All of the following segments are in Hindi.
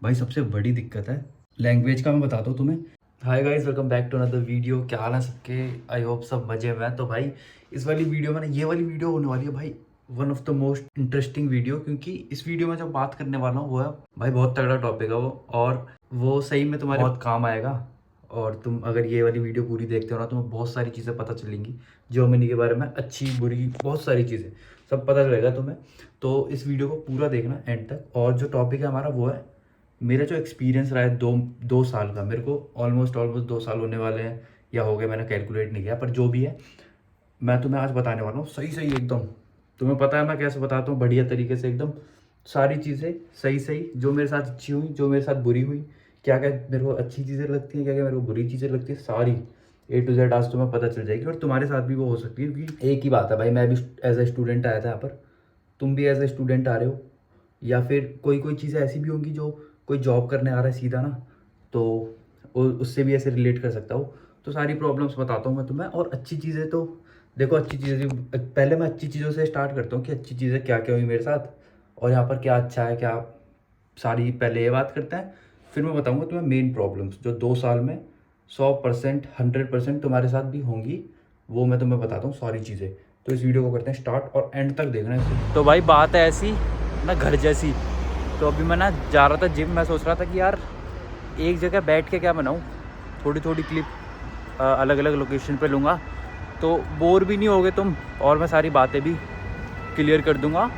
भाई सबसे बड़ी दिक्कत है लैंग्वेज का। मैं बताता हूँ तुम्हें। Hi guys, welcome back to another video. क्या हाल है सबके? आई होप सब मजे में हैं। तो भाई इस वाली वीडियो में ना, ये वाली वीडियो होने वाली है भाई one of the most interesting video, क्योंकि इस वीडियो में जो बात करने वाला हूँ वो है भाई बहुत तगड़ा टॉपिक है वो, और वो सही में तुम्हारे बहुत काम आएगा। और तुम अगर ये वाली वीडियो पूरी देखते हो ना, तुम्हें बहुत सारी चीज़ें पता चलेंगी ज्योमेट्री के बारे में, अच्छी बुरी बहुत सारी चीज़ें सब पता चलेगा तुम्हें। तो इस वीडियो को पूरा देखना एंड तक। और जो टॉपिक है हमारा वो है मेरा जो एक्सपीरियंस रहा है दो साल का। मेरे को ऑलमोस्ट 2 साल होने वाले हैं या हो गए, मैंने कैलकुलेट नहीं किया, पर जो भी है मैं तुम्हें आज बताने वाला हूँ सही सही एकदम। तुम्हें पता है मैं कैसे बताता हूँ, बढ़िया तरीके से एकदम सारी चीज़ें सही सही, जो मेरे साथ अच्छी हुई, जो मेरे साथ बुरी हुई, क्या क्या मेरे को अच्छी चीज़ें लगती हैं, क्या क्या मेरे को बुरी चीज़ें लगती है, सारी A to Z आज तुम्हें पता चल जाएगी। और तुम्हारे साथ भी वो हो सकती है, क्योंकि एक ही बात है भाई, मैं भी एज ए स्टूडेंट आया था यहाँ पर, तुम भी एज ए स्टूडेंट आ रहे हो, या फिर कोई कोई चीज़ें ऐसी भी होंगी जो कोई जॉब करने आ रहा है सीधा ना, तो उससे भी ऐसे रिलेट कर सकता हूँ। तो सारी प्रॉब्लम्स बताता हूँ मैं तुम्हें। और अच्छी चीज़ें तो देखो, अच्छी चीज़ें पहले मैं अच्छी चीज़ों से स्टार्ट करता हूँ कि अच्छी चीज़ें क्या क्या हुई मेरे साथ, और यहाँ पर क्या अच्छा है क्या, सारी पहले ये बात करते हैं। फिर मैं बताऊँगा तुम्हें मेन प्रॉब्लम्स जो 2 साल में 100% 100% तुम्हारे साथ भी होंगी, वो मैं तुम्हें बताता हूँ सारी चीज़ें। तो इस वीडियो को करते हैं स्टार्ट और एंड तक देखना है। तो भाई बात है ऐसी ना, घर जैसी। तो अभी मैं ना जा रहा था जिम। मैं सोच रहा था कि यार एक जगह बैठ के क्या बनाऊँ, थोड़ी थोड़ी क्लिप अलग अलग लोकेशन पे लूँगा तो बोर भी नहीं होगे तुम, और मैं सारी बातें भी क्लियर कर दूँगा,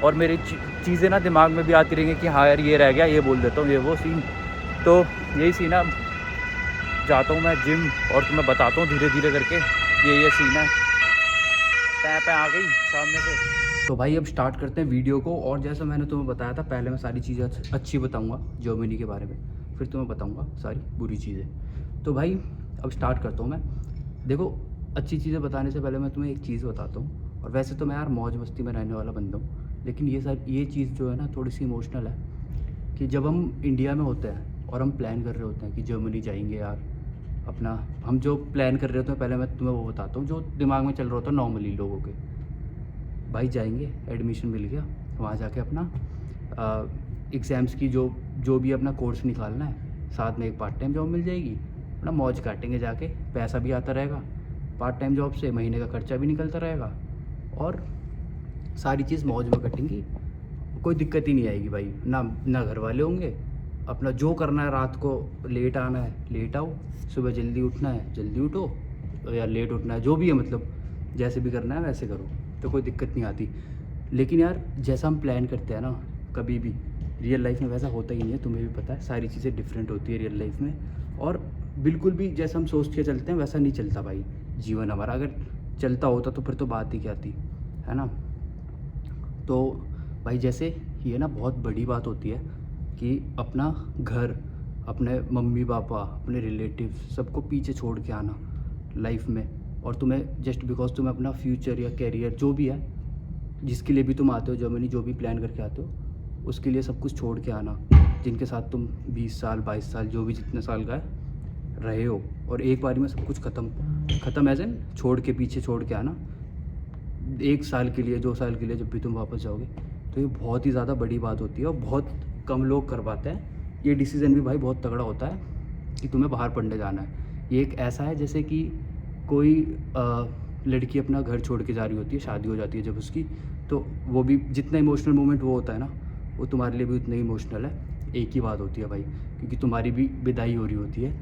और मेरी चीज़ें ना दिमाग में भी आती रहेंगी कि हाँ यार ये रह गया, ये बोल देता हूँ, ये वो सीन। तो यही सीन है। जाता हूँ मैं जिम और तुम्हें बताता हूँ धीरे धीरे करके ये सीन है। पैप आ गई सामने से। तो भाई अब स्टार्ट करते हैं वीडियो को। और जैसा मैंने तुम्हें बताया था, पहले मैं सारी चीज़ें अच्छी बताऊंगा ज्योमेट्री के बारे में, फिर तुम्हें बताऊंगा सारी बुरी चीज़ें। तो भाई अब स्टार्ट करता हूँ मैं। देखो, अच्छी चीज़ें बताने से पहले मैं तुम्हें एक चीज़ बताता हूँ। और वैसे तो मैं यार मौज मस्ती में रहने वाला बंदा हूँ, लेकिन ये चीज़ जो है ना थोड़ी सी इमोशनल है। कि जब हम इंडिया में होते हैं और हम प्लान कर रहे होते हैं कि जर्मनी जाएंगे यार, अपना हम जो प्लान कर रहे होते हैं, पहले मैं तुम्हें वो बताता हूँ जो दिमाग में चल रहा होता है नॉर्मली लोगों के। भाई जाएंगे, एडमिशन मिल गया, वहाँ जाके अपना एग्ज़ाम्स की जो जो भी अपना कोर्स निकालना है, साथ में एक पार्ट टाइम जॉब मिल जाएगी, अपना मौज काटेंगे जाके, पैसा भी आता रहेगा पार्ट टाइम जॉब से, महीने का खर्चा भी निकलता रहेगा, और सारी चीज़ मौज में कटेंगी। कोई दिक्कत ही नहीं आएगी भाई, ना ना घर वाले होंगे। अपना जो करना है, रात को लेट आना है लेट आओ, सुबह जल्दी उठना है जल्दी उठो, या लेट उठना है, जो भी है मतलब जैसे भी करना है वैसे करो, तो कोई दिक्कत नहीं आती। लेकिन यार जैसा हम प्लान करते हैं ना, कभी भी रियल लाइफ में वैसा होता ही नहीं है, तुम्हें भी पता है। सारी चीज़ें डिफरेंट होती है रियल लाइफ में, और बिल्कुल भी जैसा हम सोच के चलते हैं वैसा नहीं चलता भाई जीवन हमारा। अगर चलता होता तो फिर तो बात ही क्या थी, है ना। तो भाई जैसे ये ना बहुत बड़ी बात होती है कि अपना घर, अपने मम्मी पापा, अपने रिलेटिव सबको पीछे छोड़ के आना लाइफ में, और तुम्हें जस्ट बिकॉज तुम्हें अपना फ्यूचर या कैरियर जो भी है, जिसके लिए भी तुम आते हो जर्मनी, जो भी प्लान करके आते हो, उसके लिए सब कुछ छोड़ के आना, जिनके साथ तुम 20 साल 22 साल जो भी जितने साल का है रहे हो, और एक बारी में सब कुछ ख़त्म एज एन छोड़ के, पीछे छोड़ के आना 1 साल के लिए 2 साल के लिए, जब भी तुम वापस जाओगे। तो ये बहुत ही ज़्यादा बड़ी बात होती है और बहुत कम लोग कर पाते हैं। ये डिसीज़न भी भाई बहुत तगड़ा होता है कि तुम्हें बाहर पढ़ने जाना है। ये एक ऐसा है जैसे कि कोई लड़की अपना घर छोड़ के जा रही होती है, शादी हो जाती है जब उसकी, तो वो भी जितना इमोशनल मोमेंट वो होता है ना, वो तुम्हारे लिए भी उतना ही इमोशनल है। एक ही बात होती है भाई, क्योंकि तुम्हारी भी विदाई हो रही होती है,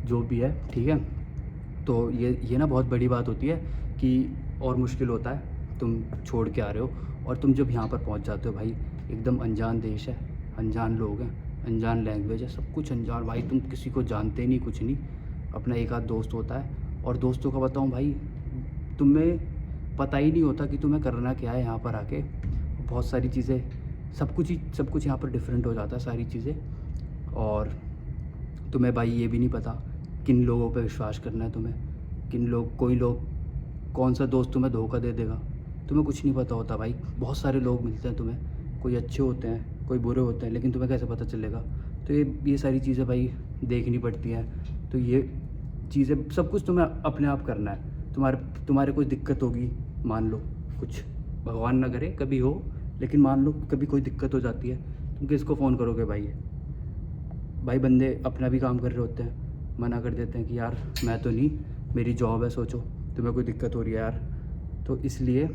जो भी है, ठीक है। तो ये ना बहुत बड़ी बात होती है कि, और मुश्किल होता है तुम छोड़ के आ रहे हो, और तुम जब यहाँ पर पहुँच जाते हो भाई, एकदम अनजान देश है, अनजान लोग हैं, अनजान लैंग्वेज है, सब कुछ अनजान भाई, तुम किसी को जानते नहीं, कुछ नहीं। अपना एक आध दोस्त होता है, और दोस्तों का बताऊँ भाई, तुम्हें पता ही नहीं होता कि तुम्हें करना क्या है यहाँ पर आके। बहुत सारी चीज़ें, सब कुछ यहाँ पर डिफरेंट हो जाता है सारी चीज़ें। और तुम्हें भाई ये भी नहीं पता किन लोगों पे विश्वास करना है तुम्हें, कोई लोग, कौन सा दोस्त तुम्हें धोखा दे देगा, तुम्हें कुछ नहीं पता होता भाई। बहुत सारे लोग मिलते हैं तुम्हें, कोई अच्छे होते हैं कोई बुरे होते हैं, लेकिन तुम्हें कैसे पता चलेगा। तो ये सारी चीज़ें भाई देखनी पड़ती हैं। तो ये चीज़ें सब कुछ तुम्हें अपने आप करना है। तुम्हारे कोई दिक्कत होगी, मान लो कुछ, भगवान ना करे कभी हो, लेकिन मान लो कभी कोई दिक्कत हो जाती है, तुम किसको फ़ोन करोगे भाई? भाई बंदे अपना भी काम कर रहे होते हैं, मना कर देते हैं कि यार मैं तो नहीं, मेरी जॉब है, सोचो तुम्हें कोई दिक्कत हो रही है यार। तो इसलिए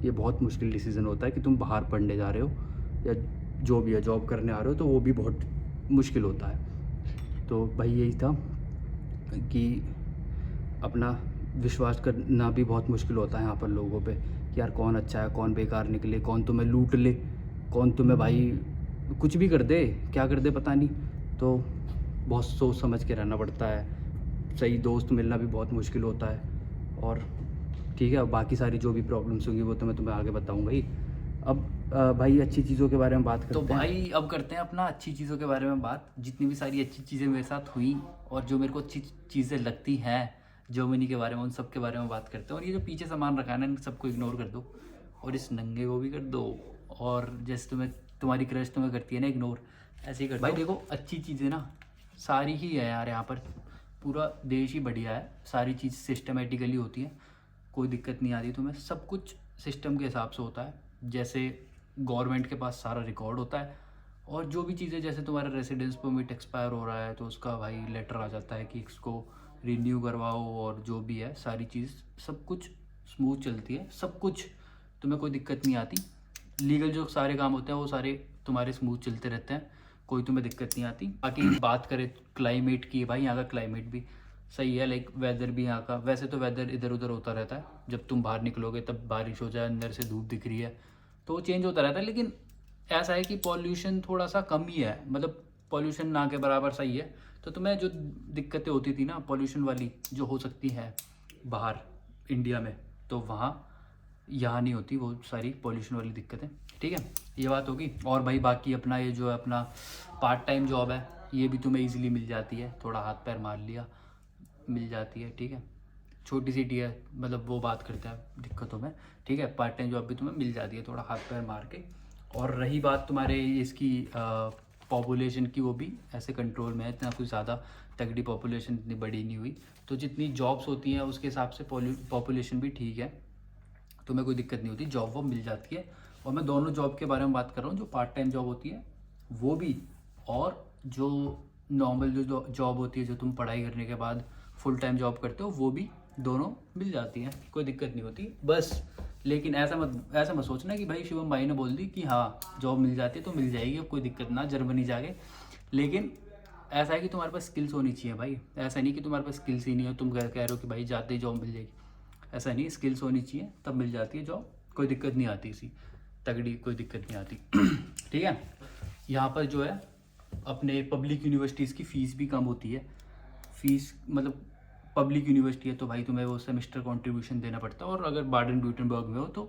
ये बहुत मुश्किल डिसीज़न होता है कि तुम बाहर पढ़ने जा रहे हो या जो भी है जॉब करने आ रहे हो, तो वो भी बहुत मुश्किल होता है। तो भाई यही था कि अपना विश्वास करना भी बहुत मुश्किल होता है यहाँ पर लोगों पे कि यार कौन अच्छा है, कौन बेकार निकले, कौन तुम्हें लूट ले, कौन तुम्हें भाई कुछ भी कर दे, क्या कर दे पता नहीं। तो बहुत सोच समझ के रहना पड़ता है, सही दोस्त मिलना भी बहुत मुश्किल होता है। और ठीक है, बाकी सारी जो भी प्रॉब्लम्स होंगी वो तो मैं तुम्हें आगे बताऊँगा ही। अब भाई अच्छी चीज़ों के बारे में बात करते हैं। तो भाई अब करते हैं अपना अच्छी चीज़ों के बारे में बात। जितनी भी सारी अच्छी चीज़ें मेरे साथ हुई और जो मेरे को अच्छी चीज़ें लगती हैं जर्मनी के बारे में, उन सब के बारे में बात करते हैं। और ये जो पीछे सामान रखा है ना, इन सबको इग्नोर कर दो और इस नंगे को भी कर दो। और जैसे तुम्हारी क्रश तुम्हें करती है ना इग्नोर, ऐसे ही कर भाई। देखो अच्छी चीज़ें ना सारी ही है यार, यहाँ पर पूरा देश ही बढ़िया है, सारी चीज़ सिस्टमेटिकली होती है, कोई दिक्कत नहीं आती तुम्हें, सब कुछ सिस्टम के हिसाब से होता है। जैसे गवर्नमेंट के पास सारा रिकॉर्ड होता है और जो भी चीज़ें, जैसे तुम्हारा रेसिडेंस परमिट एक्सपायर हो रहा है तो उसका भाई लेटर आ जाता है कि इसको रिन्यू करवाओ, और जो भी है सारी चीज़ सब कुछ स्मूथ चलती है, सब कुछ तुम्हें कोई दिक्कत नहीं आती। लीगल जो सारे काम होते हैं वो सारे तुम्हारे स्मूथ चलते रहते हैं, कोई तुम्हें दिक्कत नहीं आती। बाकी बात करें क्लाइमेट की, भाई यहाँ का क्लाइमेट भी सही है, लाइक वेदर भी यहाँ का, वैसे तो वेदर इधर उधर होता रहता है, जब तुम बाहर निकलोगे तब बारिश हो जाए, अंदर से धूप दिख रही है तो वो चेंज होता रहता है। लेकिन ऐसा है कि पॉल्यूशन थोड़ा सा कम ही है, मतलब पॉल्यूशन ना के बराबर सही है। तो तुम्हें जो दिक्कतें होती थी ना पॉल्यूशन वाली, जो हो सकती है बाहर इंडिया में, तो वहाँ यहाँ नहीं होती वो सारी पॉल्यूशन वाली दिक्कतें। ठीक है, ये बात होगी। और भाई बाकी अपना ये जो है अपना पार्ट टाइम जॉब है, ये भी तुम्हें ईजिली मिल जाती है, थोड़ा हाथ पैर मार लिया मिल जाती है। ठीक है, छोटी सिटी है, मतलब वो बात करते हैं दिक्कतों में। ठीक है, पार्ट टाइम जॉब भी तुम्हें मिल जाती है थोड़ा हाथ पैर मार के। और रही बात तुम्हारे इसकी पॉपुलेशन की, वो भी ऐसे कंट्रोल में है, इतना कुछ ज़्यादा तगड़ी पॉपुलेशन इतनी बड़ी नहीं हुई, तो जितनी जॉब्स होती हैं उसके हिसाब से पॉपुलेशन भी ठीक है, तुम्हें कोई दिक्कत नहीं होती, जॉब वो मिल जाती है। और मैं दोनों जॉब के बारे में बात कर रहा हूँ, जो पार्ट टाइम जॉब होती है वो भी, और जो नॉर्मल जो जॉब होती है जो तुम पढ़ाई करने के बाद फुल टाइम जॉब करते हो, वो भी दोनों मिल जाती हैं, कोई दिक्कत नहीं होती बस। लेकिन ऐसा मत सोचना कि भाई शिवम भाई ने बोल दी कि हाँ जॉब मिल जाती है तो मिल जाएगी, अब कोई दिक्कत ना जर्मनी जाके। लेकिन ऐसा है कि तुम्हारे पास स्किल्स होनी चाहिए भाई, ऐसा नहीं कि तुम्हारे पास स्किल्स ही नहीं है, तुम कह रहे हो कि भाई जाते ही जॉब मिल जाएगी, ऐसा नहीं, स्किल्स होनी चाहिए तब मिल जाती है जॉब, कोई दिक्कत नहीं आती, इसी तगड़ी कोई दिक्कत नहीं आती। ठीक है, यहाँ पर जो है अपने पब्लिक यूनिवर्सिटीज़ की फ़ीस भी कम होती है। फ़ीस मतलब पब्लिक यूनिवर्सिटी है तो भाई तुम्हें वो सेमेस्टर कंट्रीब्यूशन देना पड़ता है, और अगर बार्डन ब्यूटेनबर्ग में हो तो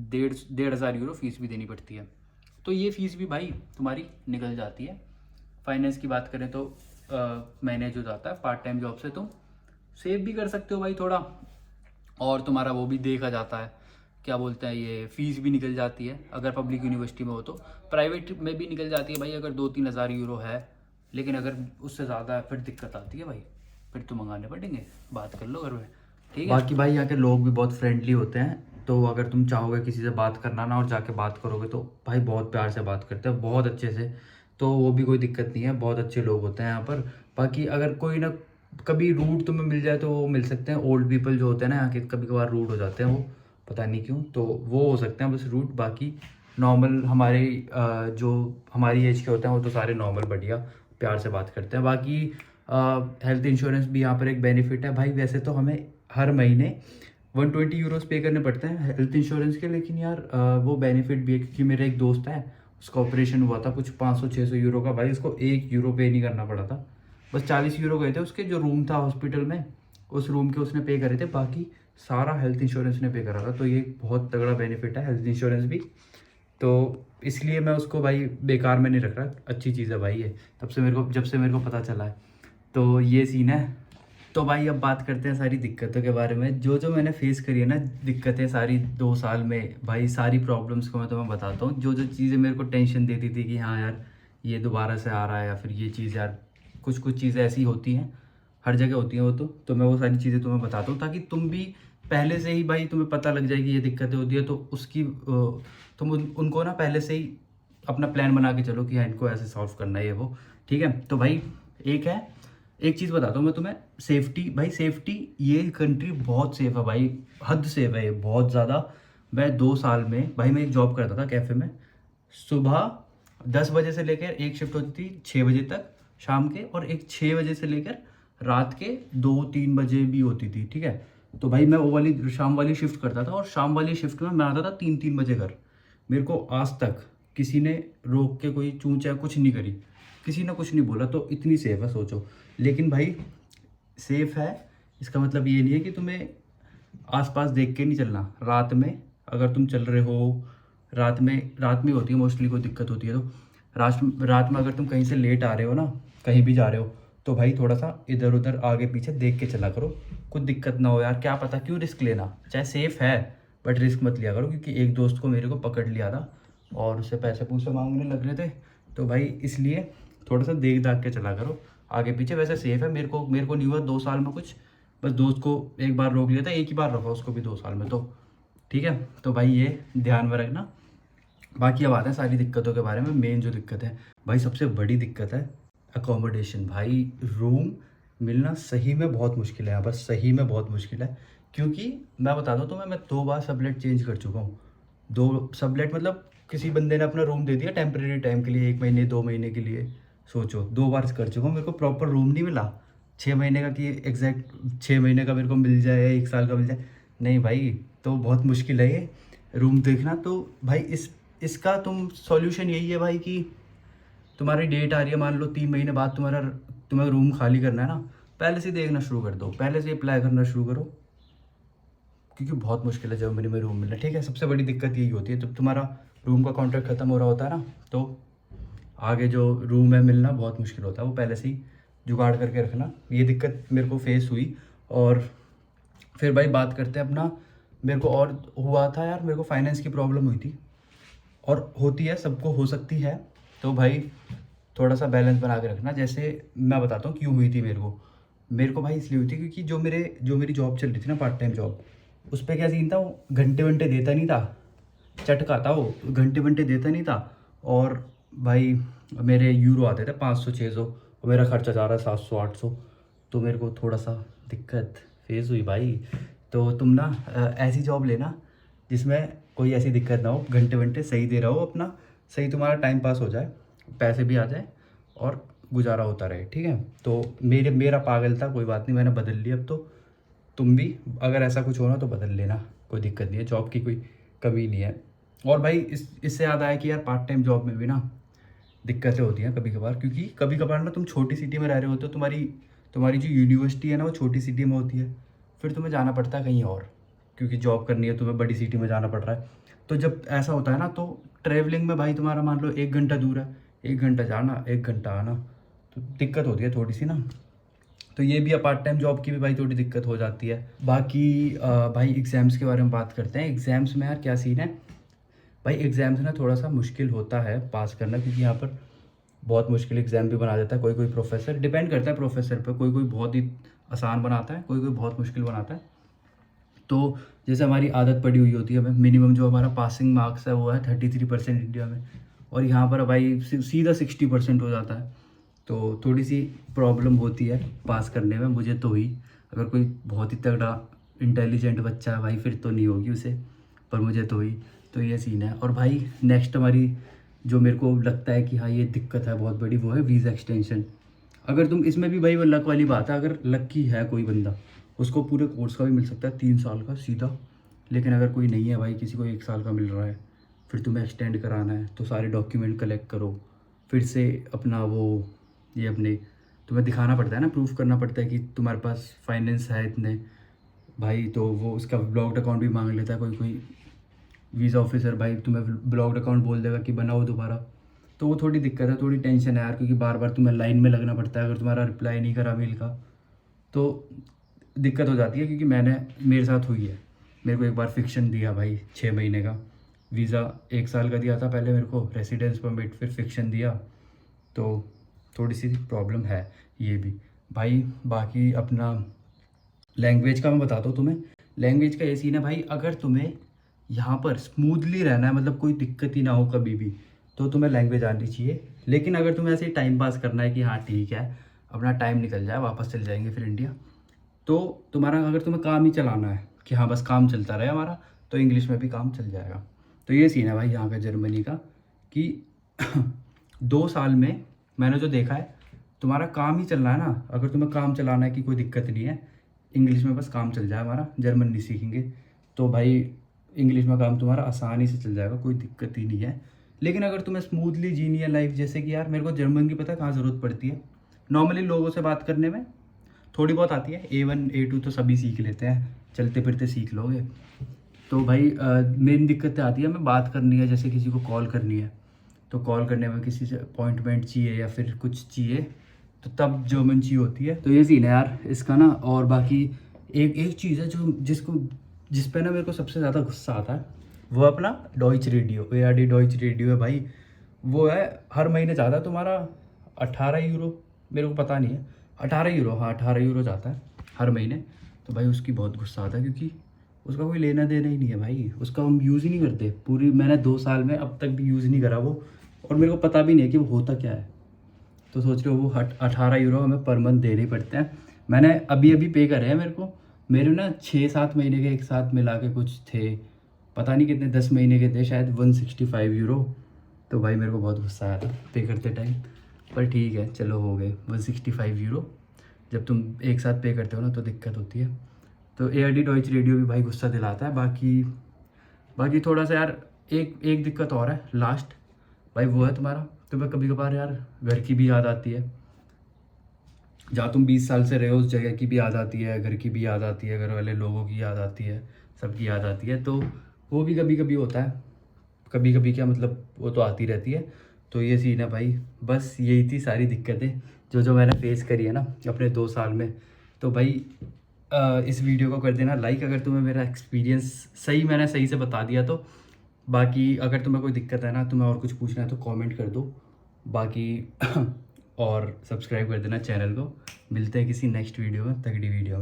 1,500 यूरो फीस भी देनी पड़ती है। तो ये फ़ीस भी भाई तुम्हारी निकल जाती है। फाइनेंस की बात करें तो मैनेज हो जाता है, पार्ट टाइम जॉब से तुम सेव भी कर सकते हो भाई थोड़ा, और तुम्हारा वो भी देखा जाता है, क्या बोलते हैं, ये फ़ीस भी निकल जाती है अगर पब्लिक यूनिवर्सिटी में हो। तो प्राइवेट में भी निकल जाती है भाई अगर 2-3 हज़ार यूरो है, लेकिन अगर उससे ज़्यादा है फिर दिक्कत आती है भाई, फिर तो मंगाने पड़ेंगे, बात कर लो घर में। ठीक है, बाकी भाई यहाँ के लोग भी बहुत फ्रेंडली होते हैं, तो अगर तुम चाहोगे किसी से बात करना ना और जाके बात करोगे तो भाई बहुत प्यार से बात करते हैं, बहुत अच्छे से, तो वो भी कोई दिक्कत नहीं है, बहुत अच्छे लोग होते हैं यहाँ पर। बाकी अगर कोई ना कभी रूट तुम्हें मिल जाए तो वो मिल सकते हैं, ओल्ड पीपल जो होते हैं ना यहाँ के, कभी कभार रूट हो जाते हैं वो, पता नहीं क्यों, तो वो हो सकते हैं बस रूट। बाकी नॉर्मल हमारे जो हमारी एज के होते हैं वो तो सारे नॉर्मल बढ़िया प्यार से बात करते हैं। बाकी हेल्थ इंश्योरेंस भी यहाँ पर एक बेनिफिट है भाई, वैसे तो हमें हर महीने 120 यूरोस पे करने पड़ते हैं हेल्थ इंश्योरेंस के, लेकिन यार वो बेनिफिट भी है क्योंकि मेरा एक दोस्त है, उसका ऑपरेशन हुआ था कुछ 500-600 यूरो का, भाई उसको 1 यूरो पे नहीं करना पड़ा था, बस 40 यूरो गए थे उसके, जो रूम था हॉस्पिटल में उस रूम के उसने पे करे थे, बाकी सारा हेल्थ इंश्योरेंस ने पे करा था। तो ये बहुत तगड़ा बेनिफिट है हेल्थ इंश्योरेंस भी, तो इसलिए मैं उसको भाई बेकार में नहीं रख रहा, अच्छी चीज़ है भाई ये, जब से मेरे को पता चला है। तो ये सीन है। तो भाई अब बात करते हैं सारी दिक्कतों के बारे में, जो जो मैंने फेस करी है ना दिक्कतें सारी 2 साल में, भाई सारी प्रॉब्लम्स को मैं तुम्हें बताता हूँ, जो जो चीज़ें मेरे को टेंशन देती थी कि हाँ यार ये दोबारा से आ रहा है, या फिर ये चीज़ यार, कुछ चीज़ें ऐसी होती हैं, हर जगह होती हैं वो, तो मैं वो सारी चीज़ें तुम्हें बताता हूँ ताकि तुम भी पहले से ही भाई तुम्हें पता लग जाए कि ये दिक्कतें होती है, तो उसकी तुम उनको ना पहले से ही अपना प्लान बना के चलो कि हाँ इनको ऐसे सॉल्व करना है ये वो। ठीक है। तो भाई एक चीज़ बताता हूँ मैं तुम्हें, सेफ्टी भाई, सेफ्टी, ये कंट्री बहुत सेफ है भाई, हद सेफ है ये, बहुत ज़्यादा। मैं 2 साल में भाई, मैं एक जॉब करता था कैफ़े में, सुबह 10 बजे से लेकर एक शिफ्ट होती थी 6 बजे तक शाम के, और एक 6 बजे से लेकर रात के 2-3 बजे भी होती थी, ठीक है। तो भाई मैं वो वाली शाम वाली शिफ्ट करता था, और शाम वाली शिफ्ट में मैं आता था 3-3 बजे घर। मेरे को आज तक किसी ने रोक के कोई चूं कुछ नहीं करी, किसी ने कुछ नहीं बोला, तो इतनी सेफ है सोचो। लेकिन भाई सेफ है इसका मतलब ये नहीं है कि तुम्हें आसपास देख के नहीं चलना। रात में अगर तुम चल रहे हो, रात में होती है मोस्टली कोई दिक्कत होती है, तो रात में अगर तुम कहीं से लेट आ रहे हो ना, कहीं भी जा रहे हो, तो भाई थोड़ा सा इधर उधर आगे पीछे देख के चला करो, कुछ दिक्कत ना हो यार, क्या पता, क्यों रिस्क लेना, चाहे सेफ है बट रिस्क मत लिया करो। क्योंकि एक दोस्त को मेरे को पकड़ लिया था और उससे पैसे पूसे मांगने लग रहे थे, तो भाई इसलिए थोड़ा सा देख दाख के चला करो आगे पीछे। वैसे सेफ है, मेरे को नहीं हुआ 2 साल में कुछ, बस दोस्त को एक बार रोक लिया था, एक ही बार रोका उसको भी 2 साल में, तो ठीक है। तो भाई ये ध्यान में रखना। बाकी अब आते हैं सारी दिक्कतों के बारे में। मेन जो दिक्कत है भाई, सबसे बड़ी दिक्कत है अकोमोडेशन। भाई रूम मिलना सही में बहुत मुश्किल है यहाँ पर, सही में बहुत मुश्किल है। क्योंकि मैं बता दूँ तो मैं 2 बार सबलेट चेंज कर चुका हूँ। 2 सबलेट मतलब किसी बंदे ने अपना रूम दे दिया टेम्परेरी टाइम के लिए, 1 महीने 2 महीने के लिए, सोचो 2 बार कर चुका हूँ। मेरे को प्रॉपर रूम नहीं मिला 6 महीने का, कि एग्जैक्ट 6 महीने का मेरे को मिल जाए, 1 साल का मिल जाए, नहीं भाई, तो बहुत मुश्किल है ये रूम देखना। तो भाई इसका तुम सॉल्यूशन यही है भाई कि तुम्हारी डेट आ रही है, मान लो 3 महीने बाद तुम्हें रूम खाली करना है ना, पहले से देखना शुरू कर दो, पहले से अप्लाई करना शुरू करो। क्योंकि बहुत मुश्किल है जर्मनी में रूम मिलना, ठीक है। सबसे बड़ी दिक्कत यही होती है, जब तुम्हारा रूम का कॉन्ट्रैक्ट खत्म हो रहा होता है ना, तो आगे जो रूम है मिलना बहुत मुश्किल होता है, वो पहले से ही जुगाड़ करके रखना। ये दिक्कत मेरे को फेस हुई। और फिर भाई बात करते हैं अपना, मेरे को और हुआ था यार, मेरे को फाइनेंस की प्रॉब्लम हुई थी, और होती है, सबको हो सकती है। तो भाई थोड़ा सा बैलेंस बना के रखना। जैसे मैं बताता हूँ क्यों हुई थी मेरे को भाई इसलिए हुई थी क्योंकि जो मेरी जॉब चल रही थी ना, पार्ट टाइम जॉब, उस पर क्या सीन था, वो घंटे वंटे देता नहीं था, चटका था वो, घंटे वंटे देता नहीं था। और भाई मेरे यूरो आते थे 500-600, और मेरा खर्चा जा रहा है 700-800, तो मेरे को थोड़ा सा दिक्कत फेस हुई भाई। तो तुम ना ऐसी जॉब लेना जिसमें कोई ऐसी दिक्कत ना हो, घंटे वंटे सही दे रहा हो, अपना सही तुम्हारा टाइम पास हो जाए, पैसे भी आ जाए और गुजारा होता रहे, ठीक है। तो मेरा पागल था, कोई बात नहीं, मैंने बदल लिया अब। तो तुम भी अगर ऐसा कुछ हो ना तो बदल लेना, कोई दिक्कत नहीं है, जॉब की कोई कमी नहीं है। और भाई इससे याद आया कि यार पार्ट टाइम जॉब में भी ना दिक्कतें होती हैं कभी कभार, क्योंकि कभी कभार ना तुम छोटी सिटी में रह रहे होते हो, तुम्हारी जो यूनिवर्सिटी है ना वो छोटी सिटी में होती है, फिर तुम्हें जाना पड़ता है कहीं और, क्योंकि जॉब करनी है, तुम्हें बड़ी सिटी में जाना पड़ रहा है। तो जब ऐसा होता है ना, तो ट्रैवलिंग में भाई तुम्हारा मान लो 1 घंटा दूर है, 1 घंटा जाना 1 घंटा आना, तो दिक्कत होती है थोड़ी सी ना। तो ये भी है, पार्ट टाइम जॉब की भी भाई थोड़ी दिक्कत हो जाती है। बाकी भाई एग्ज़ाम्स के बारे में बात करते हैं। एग्ज़ाम्स में यार क्या सीन है भाई, एग्ज़ाम्स ना थोड़ा सा मुश्किल होता है पास करना, क्योंकि यहाँ पर बहुत मुश्किल एग्ज़ाम भी बना देता है कोई प्रोफेसर, डिपेंड करता है प्रोफेसर पर, कोई बहुत ही आसान बनाता है, कोई बहुत मुश्किल बनाता है। तो जैसे हमारी आदत पड़ी हुई होती है, मिनिमम जो हमारा पासिंग मार्क्स है वो है 33% इंडिया में, और यहाँ पर भाई सीधा 60% हो जाता है। तो थोड़ी सी प्रॉब्लम होती है पास करने में, मुझे तो हुई। अगर कोई बहुत ही तगड़ा इंटेलिजेंट बच्चा है भाई फिर तो नहीं होगी उसे, पर मुझे तो हुई। तो ये सीन है। और भाई नेक्स्ट हमारी जो मेरे को लगता है कि हाँ ये दिक्कत है बहुत बड़ी, वो है वीज़ा एक्सटेंशन। अगर तुम इसमें भी भाई वो लक वाली बात है, अगर लकी है कोई बंदा, उसको पूरे कोर्स का भी मिल सकता है 3 साल का सीधा। लेकिन अगर कोई नहीं है भाई, किसी को 1 साल का मिल रहा है, फिर तुम्हें एक्सटेंड कराना है, तो सारे डॉक्यूमेंट कलेक्ट करो, फिर से अपना वो ये अपने तुम्हें दिखाना पड़ता है ना, प्रूफ करना पड़ता है कि तुम्हारे पास फाइनेंस है इतने भाई। तो वो उसका ब्लॉक्ड अकाउंट भी मांग लेता है कोई वीज़ा ऑफिसर, भाई तुम्हें ब्लॉक्ड अकाउंट बोल देगा कि बनाओ दोबारा। तो वो थोड़ी दिक्कत है, थोड़ी टेंशन है यार, क्योंकि बार बार तुम्हें लाइन में लगना पड़ता है अगर तुम्हारा रिप्लाई नहीं करा मेल का, तो दिक्कत हो जाती है। क्योंकि मेरे साथ हुई है, मेरे को एक बार फिक्शन दिया भाई 6 महीने का, वीज़ा 1 साल का दिया था पहले मेरे को, रेसिडेंस परमिट, फिर फिक्शन दिया, तो थोड़ी सी प्रॉब्लम है ये भी भाई। बाकी अपना लैंग्वेज का मैं बताता हूँ तुम्हें। लैंग्वेज का ये सीन है भाई, अगर तुम्हें यहाँ पर स्मूथली रहना है, मतलब कोई दिक्कत ही ना हो कभी भी, तो तुम्हें लैंग्वेज आनी चाहिए। लेकिन अगर तुम्हें ऐसे ही टाइम पास करना है कि हाँ ठीक है अपना टाइम निकल जाए वापस चल जाएंगे फिर इंडिया, तो तुम्हारा अगर तुम्हें काम ही चलाना है कि हाँ बस काम चलता रहे हमारा, तो इंग्लिश में भी काम चल जाएगा। तो ये सीन है भाई यहाँ का जर्मनी का कि 2 साल में मैंने जो देखा है, तुम्हारा काम ही चलना है ना, अगर तुम्हें काम चलाना है कि कोई दिक्कत नहीं है, इंग्लिश में बस काम चल जाए हमारा, जर्मन नहीं सीखेंगे तो भाई इंग्लिश में काम तुम्हारा आसानी से चल जाएगा, कोई दिक्कत ही नहीं है। लेकिन अगर तुम्हें स्मूथली जीनी है लाइफ, जैसे कि यार मेरे को जर्मन की पता है कहाँ ज़रूरत पड़ती है, नॉर्मली लोगों से बात करने में थोड़ी बहुत आती है, A1 A2 तो सभी सीख लेते हैं, चलते फिरते सीख लोगे। तो भाई मेन दिक्कतें आती है, हमें बात करनी है, जैसे किसी को कॉल करनी है, तो कॉल करने में किसी से अपॉइंटमेंट चाहिए या फिर कुछ चाहिए, तो तब जर्मन चाहिए होती है। तो ये सीन है यार इसका ना। और बाकी एक एक चीज़ है जो जिस पे ना मेरे को सबसे ज़्यादा गुस्सा आता है, वो अपना Deutsche radio, ARD Deutsche radio है भाई। वो है हर महीने जाता है तुम्हारा 18 यूरो, मेरे को पता नहीं है, 18 यूरो, हाँ 18 यूरो जाता है हर महीने। तो भाई उसकी बहुत गुस्सा आता है क्योंकि उसका कोई लेना देना ही नहीं है भाई, उसका हम यूज़ ही नहीं करते। पूरी मैंने 2 साल में अब तक भी यूज़ नहीं करा वो, और मेरे को पता भी नहीं है कि वो होता क्या है। तो सोच रहे हो वो 18 यूरो हमें पर मंथ देने ही पड़ते हैं। मैंने अभी अभी पे करे हैं, मेरे ना 6-7 महीने के एक साथ मिला के कुछ थे, पता नहीं कितने, 10 महीने के थे शायद, 165 यूरो। तो भाई मेरे को बहुत गुस्सा आया था पे करते टाइम, पर ठीक है चलो हो गए 165 यूरो। जब तुम एक साथ पे करते हो ना तो दिक्कत होती है। तो ARD डॉइच रेडियो भी भाई गुस्सा दिलाता है। बाकी थोड़ा सा यार एक एक दिक्कत और है लास्ट भाई, वो है तुम्हारा, तुम्हें कभी कभार यार घर की भी याद आती है, जहाँ तुम 20 साल से रहे हो उस जगह की भी याद आती है, घर की भी याद आती है, घर वाले लोगों की याद आती है, सबकी याद आती है। तो वो भी कभी कभी होता है, कभी कभी क्या मतलब वो तो आती रहती है। तो ये सीन है भाई, बस यही थी सारी दिक्कतें जो मैंने फेस करी है ना अपने 2 साल में। तो भाई इस वीडियो को कर देना लाइक अगर तुम्हें मेरा एक्सपीरियंस मैंने सही से बता दिया तो। बाकी अगर तुम्हें कोई दिक्कत है ना, तुम्हें और कुछ पूछना है तो कमेंट कर दो। बाकी और सब्सक्राइब कर देना चैनल को। मिलते हैं किसी नेक्स्ट वीडियो में, तगड़ी वीडियो में।